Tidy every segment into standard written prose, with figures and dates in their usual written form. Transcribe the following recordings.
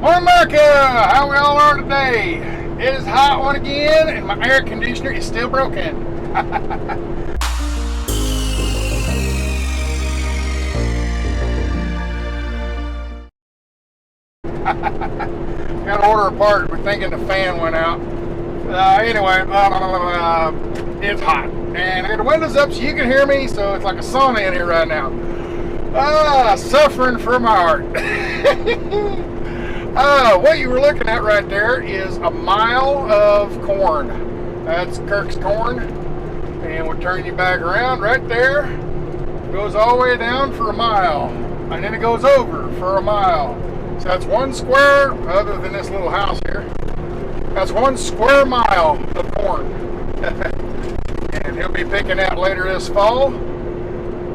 America, how we all are today. It is hot one again, and my air conditioner is still broken. Got to order a part. We're thinking the fan went out. Anyway, it's hot, and I got the windows up so you can hear me. So it's like a sauna in here right now. Suffering from my heart. What you were looking at right there is a mile of corn. That's Kirk's corn. And we'll turn you back around right there. Goes all the way down for a mile. And then it goes over for a mile. So that's 1 square, other than this little house here. That's 1 square mile of corn. And he'll be picking out later this fall.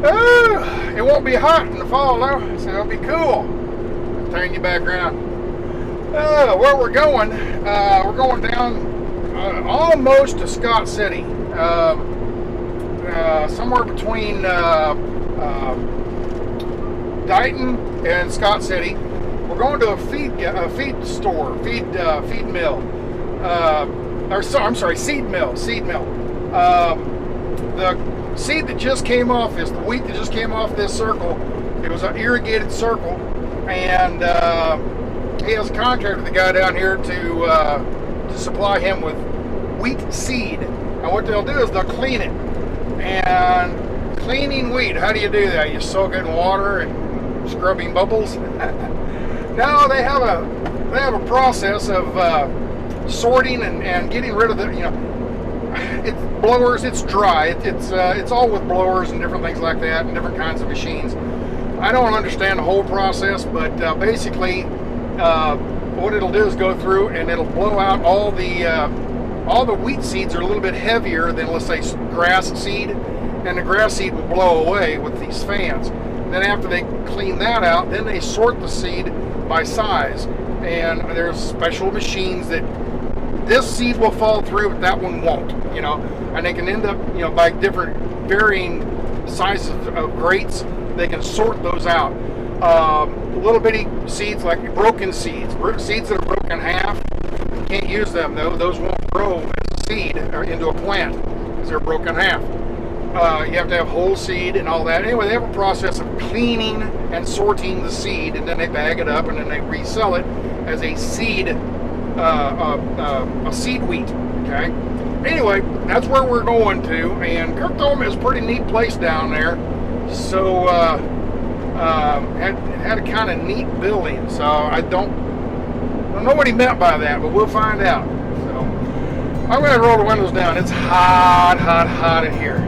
It won't be hot in the fall though, so it'll be cool. I'll turn you back around. Where we're going down almost to Scott City, somewhere between Dighton and Scott City. We're going to a feed mill, seed mill. The seed that just came off the wheat that just came off this circle, it was an irrigated circle, and he has a contract with the guy down here to supply him with wheat seed. And what they'll do is they'll clean it. And cleaning wheat, how do you do that? You soak it in water and scrubbing bubbles? No, they have a process of sorting and getting rid of the, it's blowers. It's dry. It's all with blowers and different things like that, and different kinds of machines. I don't understand the whole process, but basically, what it'll do is go through and it'll blow out all the wheat seeds are a little bit heavier than, let's say, grass seed, and the grass seed will blow away with these fans. Then after they clean that out, then they sort the seed by size, and there's special machines that this seed will fall through, but that one won't, and they can end up, by different varying sizes of grates, they can sort those out. Little bitty seeds, like broken seeds that are broken in half, you can't use them though. Those won't grow as a seed or into a plant because they're broken in half. You have to have whole seed and all that. Anyway, they have a process of cleaning and sorting the seed, and then they bag it up and then they resell it as a seed, a seed wheat. Okay. Anyway, that's where we're going to, and Kirk told me it's a pretty neat place down there. So had a kind of neat building. So I don't know what he meant by that, but we'll find out. So I'm going to roll the windows down. It's hot, hot, hot in here.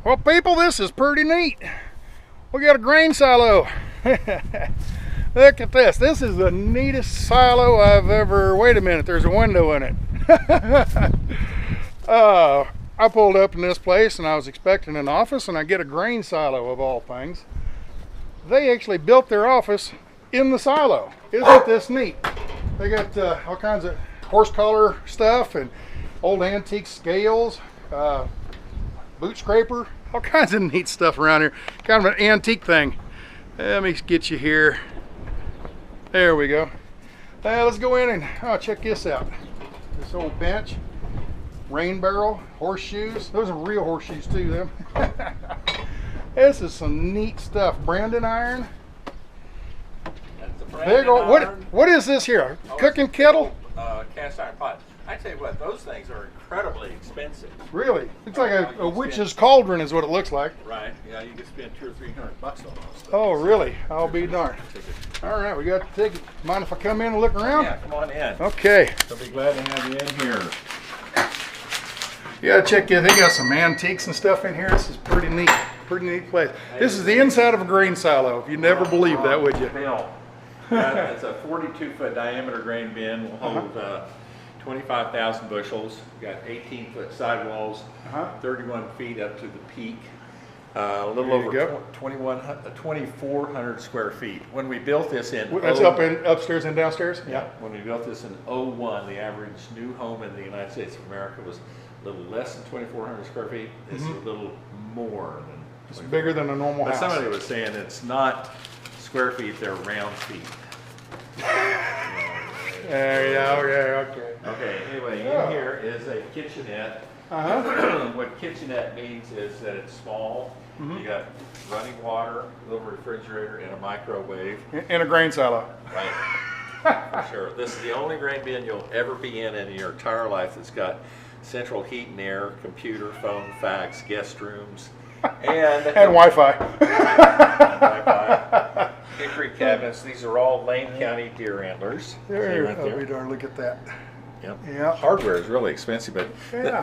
Well, people, this is pretty neat. We got a grain silo. Look at this. This is the neatest silo I've ever... Wait a minute, there's a window in it. I pulled up in this place and I was expecting an office, and I get a grain silo of all things. They actually built their office in the silo. Isn't this neat? They got all kinds of horse collar stuff and old antique scales, boot scraper, all kinds of neat stuff around here. Kind of an antique thing. Let me get you here. There we go. Let's go in and check this out. This old bench. rain barrel, horseshoes. Those are real horseshoes too, them. This is some neat stuff. Brandon iron. That's a Brandon Big old, iron. what is this here? A cooking kettle? Cast iron pot. I tell you what, those things are incredibly expensive. Really? It's like a witch's cauldron is what it looks like. Right. Yeah, you could spend $200 or $300 on those. Oh, really? I'll be darned. All right, we got the ticket. Mind if I come in and look around? Yeah, come on in. Okay. I'll be glad to have you in here. You gotta check it. They got some antiques and stuff in here. This is pretty neat. Pretty neat place. This is the inside of a grain silo. You never believe that, would you? It's a 42-foot diameter grain bin. Will hold 25,000 bushels. Got 18-foot sidewalls, 31 feet up to the peak. A little over 2,400 square feet. When we built this in that's upstairs and downstairs. Yeah. When we built this in 01, the average new home in the United States of America was a little less than 2,400 square feet. This is a little more than. It's bigger than a normal house. Somebody was saying it's not square feet; they're round feet. Okay. Okay. Anyway, in here is a kitchenette. What kitchenette means is that it's small. You got running water, a little refrigerator, and a microwave. In a grain silo. Right. For sure. This is the only grain bin you'll ever be in your entire life that's got central heat and air, computer, phone, fax, guest rooms, and Wi-Fi. Wi-Fi. Hickory cabinets. These are all Lane County deer antlers. Look at that. Yep. Yeah. Hardware is really expensive, but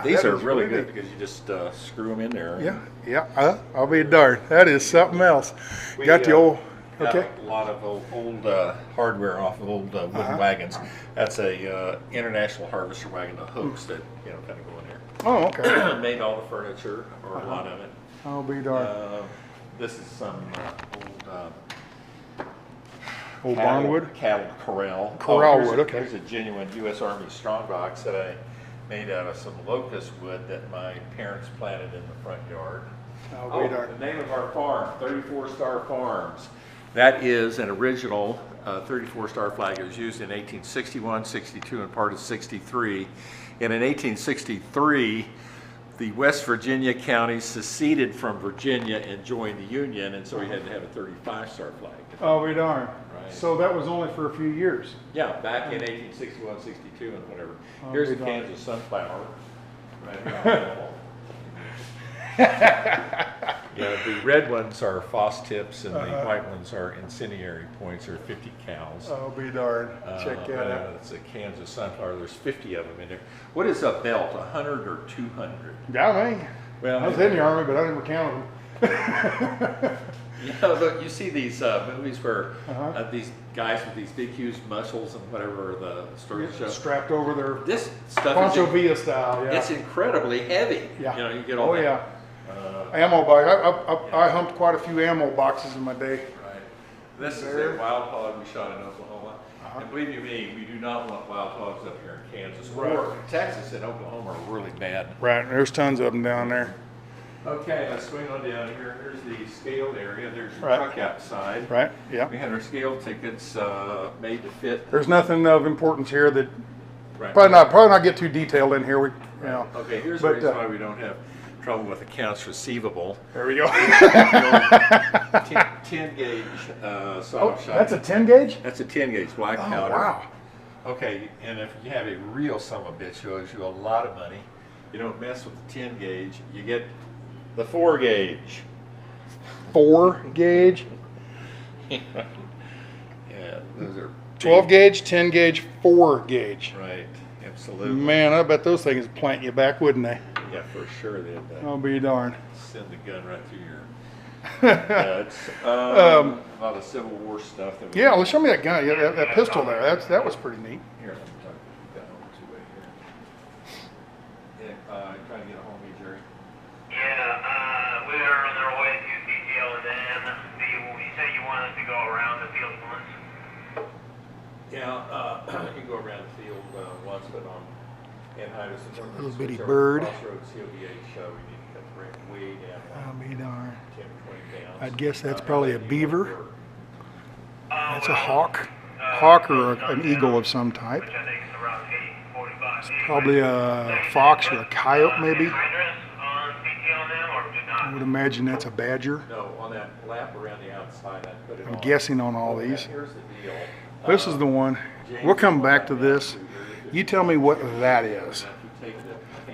these are really good neat. because you just screw them in there. I'll be darned. That is something else. Got the old. Okay. A lot of old hardware off of old wooden wagons. That's a International Harvester wagon, the hooks that kind of go in there. Oh, okay. Made all the furniture, or a lot of it. I'll be darned. This is some old barnwood? Cattle corral. Corral wood, okay. Here's a genuine U.S. Army strongbox that I made out of some locust wood that my parents planted in the front yard. I'll be darned. The name of our farm, 34 Star Farms. That is an original 34-star flag. It was used in 1861, 62, and part of 63. And in 1863, the West Virginia counties seceded from Virginia and joined the Union, and so we had to have a 35-star flag. Oh, we darn. Right. So that was only for a few years. Yeah, back in 1861, 62, and whatever. Here's the Kansas sunflower. Right here. Yeah, the red ones are Foss tips, and the white ones are incendiary points, or 50 cows. I'll be darned. Check that out. It's a Kansas sunflower. There's 50 of them in there. What is a belt? 100 or 200? Yeah, man. Well, I was in the Army, but I never counted them. Look, you see these movies where these guys with these big, huge muscles and whatever the story shows. Strapped over their This stuff Pancho Villa style, yeah. It's incredibly heavy. Yeah. You get all that. Ammo box. I humped quite a few ammo boxes in my day. Right. This is a wild hog we shot in Oklahoma. And believe you me, we do not want wild hogs up here in Kansas. Or Texas and Oklahoma are really bad. Right. There's tons of them down there. Okay, let's swing on down here. Here's the scaled area. There's your truck outside. Right. Yeah. We had our scale tickets made to fit. There's nothing of importance here that probably not get too detailed in here. Okay, here's the reason why we don't have trouble with accounts receivable. There we go. 10 gauge sawed shot. That's a 10 gauge? That's a 10 gauge black powder. Wow. Okay, and if you have a real son of a bitch who owes you a lot of money, you don't mess with the 10 gauge. You get the 4 gauge. 4 gauge? Yeah, those are 12 gauge, 10 gauge, 4 gauge. Right, absolutely. Man, I bet those things plant you back, wouldn't they? Yeah, for sure they'd I'll be darned. send the gun right through your it's a lot of Civil War stuff. That we let's show me that gun. Yeah, that pistol there. That was pretty neat. Here, let me talk to the gun over two-way here. Yeah, trying to get a hold of me, Jerry. Yeah, we are on our way to detail, and then you said you wanted to go around the field once. Yeah, you can go around the field once, but on Anhydrous, Little bitty bird. Crossroads COVH show, we need to cut the brake way down. I'll be darned. 10 or 20 pounds. I'd guess that's probably a beaver. That's a hawk. Hawk or an eagle of some type. Which I think is around 80, 45. Probably a fox or a coyote, maybe. Address on CT on them, or do I not? would imagine that's a badger. No, on that lap around the outside, I put it I'm on. guessing on all Okay, these. here's the deal. This is the one. We'll come back to this. You tell me what that is.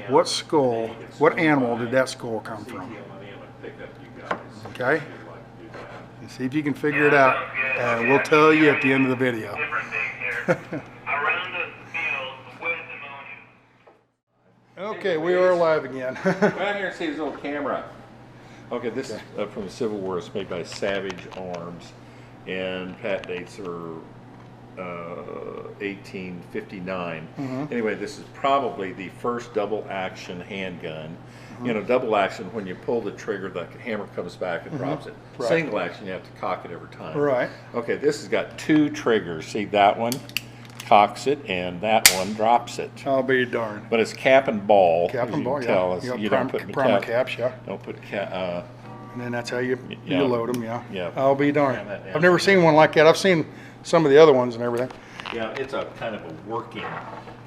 What skull, what animal did that skull come from? Okay? And see if you can figure it out. And we'll tell you at the end of the video. Different things here. Around the field with ammonia. Okay, we are live again. Right here, see this little camera. Okay, this is from the Civil War. It's made by Savage Arms, and patent dates are 1859. Anyway, this is probably the first double action handgun. You know, double action, when you pull the trigger, the hammer comes back and drops it. Right. Single action, you have to cock it every time. Right. Okay, this has got two triggers. See, that one cocks it, and that one drops it. I'll be darned. But it's cap and ball. Cap as and you ball, can yeah. tell us. Yeah, You don't put primer caps, yeah. Don't put And then that's how you Yeah. load them, yeah. Yeah. I'll be darned. Yeah, that- I've never seen one like that. I've seen some of the other ones and everything. Yeah, it's a kind of a working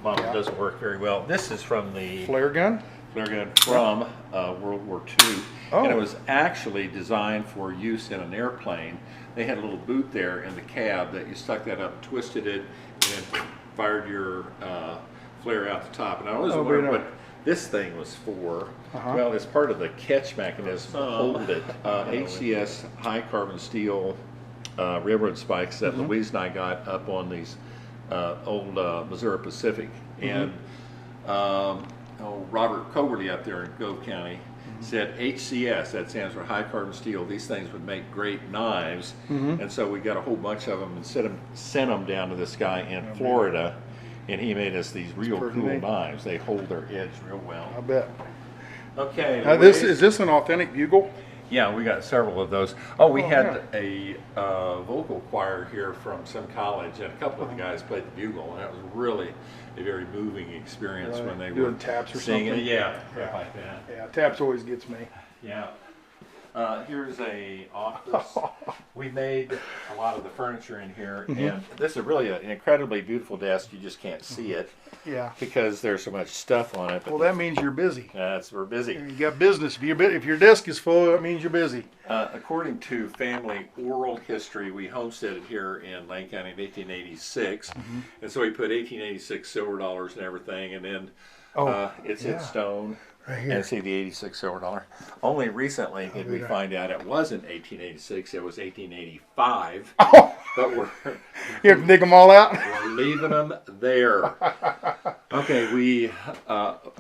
model. It doesn't work very well. This is from the Flare gun? flare gun from World War II. Oh. And it was actually designed for use in an airplane. They had a little boot there in the cab that you stuck that up, twisted it, and fired your flare out the top. And I always Oh, wondered very what nice. this thing was for. Uh-huh. Well, it's part of the catch mechanism to hold it. HCS high carbon steel railroad spikes that Louise and I got up on these old Missouri Pacific. And Robert Coberly up there in Gove County said HCS, that stands for high carbon steel, these things would make great knives. And so we got a whole bunch of them and sent them down to this guy in Florida, and he made us these real pretty cool neat. knives. They hold their edge real well. I bet. Okay. Now is this an authentic bugle? Yeah, we got several of those. Oh, we had yeah. a vocal choir here from some college, and a couple of the guys played the bugle, and that was really a very moving experience when they Doing were taps or singing. something? Yeah, Yeah. like that. Yeah, taps always gets me. Yeah. Here's a office. We made a lot of the furniture in here, and this is really an incredibly beautiful desk. You just can't see it Yeah. because there's so much stuff on it. But Well, that means you're busy. we're busy. You got business. If your desk is full, that means you're busy. According to family oral history, we homesteaded here in Lane County in 1886, and so we put 1886 silver dollars and everything, and then it's in stone. Right here. And see the 86 silver dollar. Only recently did we find out it wasn't 1886; it was 1885. Oh, But you have to dig them all out? we're leaving them there. Okay, we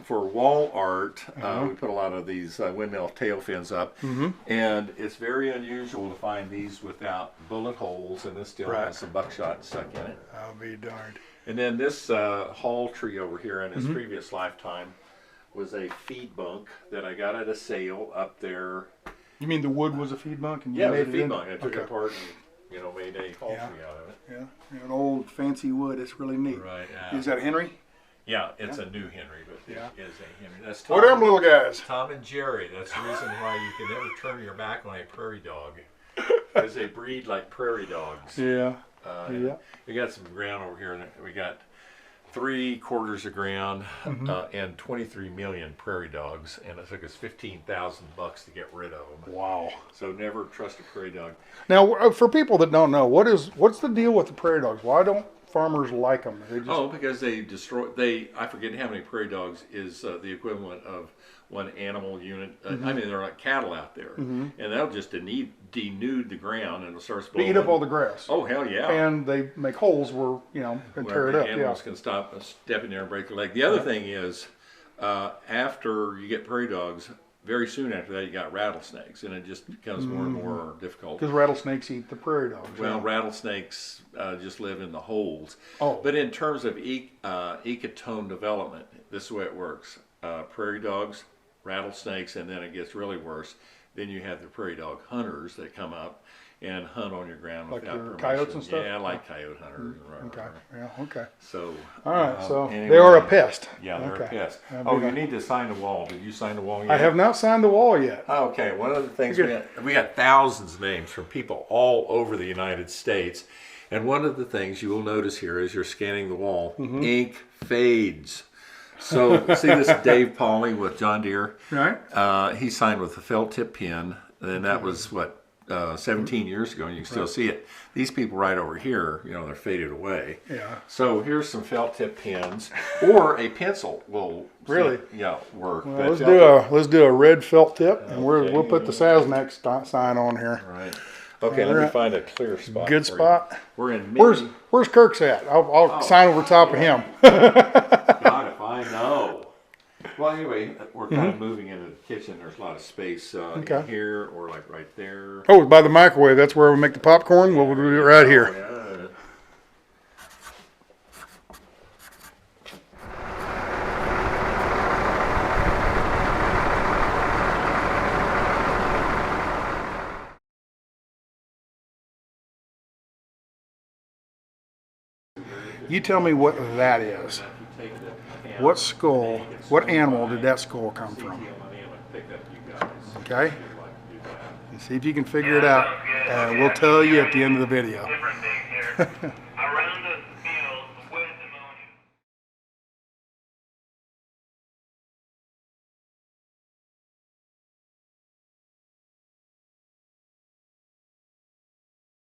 for wall art, we put a lot of these windmill tail fins up, and it's very unusual to find these without bullet holes, and this still has some buckshot stuck in it. I'll be darned. And then this hall tree over here in his previous lifetime was a feed bunk that I got at a sale up there. You mean the wood was a feed bunk? And you Yeah, it made was a feed in? bunk. I took it Okay. apart and made a hall Yeah. tree out of it. Yeah, an old fancy wood. It's really neat. Right. Is that Henry? Yeah, it's a new Henry, but Yeah. it is a Henry. That's What are them little guys? Tom and Jerry. That's the reason why you can never turn your back on a prairie dog, because they breed like prairie dogs. Yeah. And we got some ground over here, and we got 3/4 of ground and 23 million prairie dogs, and it took us $15,000 to get rid of them. Wow. So never trust a prairie dog. Now, for people that don't know, what's the deal with the prairie dogs? Why don't farmers like them? They just, Because they destroy. I forget how many prairie dogs is the equivalent of one animal unit. I mean, they're like cattle out there, and they'll just denude the ground and it'll start they eat up all the grass. Oh hell yeah! And they make holes where, and tear it up. Animals Yeah. can step in there and break their leg. The other thing is, after you get prairie dogs, very soon after that you got rattlesnakes, and it just becomes more and more difficult. Because rattlesnakes eat the prairie dogs. Well, yeah. rattlesnakes just live in the holes. Oh. But in terms of ecotone development, this is the way it works. Prairie dogs, rattlesnakes, and then it gets really worse. Then you have the prairie dog hunters that come up and hunt on your ground Like without your permission. coyotes and stuff? Yeah, like coyote hunters. Okay. Yeah. Okay. So. All right. So anyway, they are a pest. Yeah, they're a Okay. pest. That'd Oh, be you nice. need to sign the wall. Did you sign the wall yet? I have not signed the wall yet. Okay, one of the things we got thousands of names from people all over the United States, and one of the things you will notice here as you're scanning the wall, ink fades. So see this Dave Pauley with John Deere? Right. He signed with a felt tip pin, and that was what 17 years ago, and you can still see it. These people right over here, you know, they're faded away. Yeah. So here's some felt tip pins, or a pencil will Really? work. Well, But let's do a red felt tip, and we'll put the Sasnak sign on here. Right. Okay, let me find a clear spot. Good for you. spot. We're in mid. Where's Kirk's at? I'll sign over top of him. God, if I know. Well, anyway, we're kind of moving into the kitchen. There's a lot of space in here, or like right there. Oh, by the microwave. That's where we make the popcorn. We'll do it right here. Yeah. You tell me what that is. What skull, what animal did that skull come from? Okay? And see if you can figure it out. And we'll tell you at the end of the video. Different things here.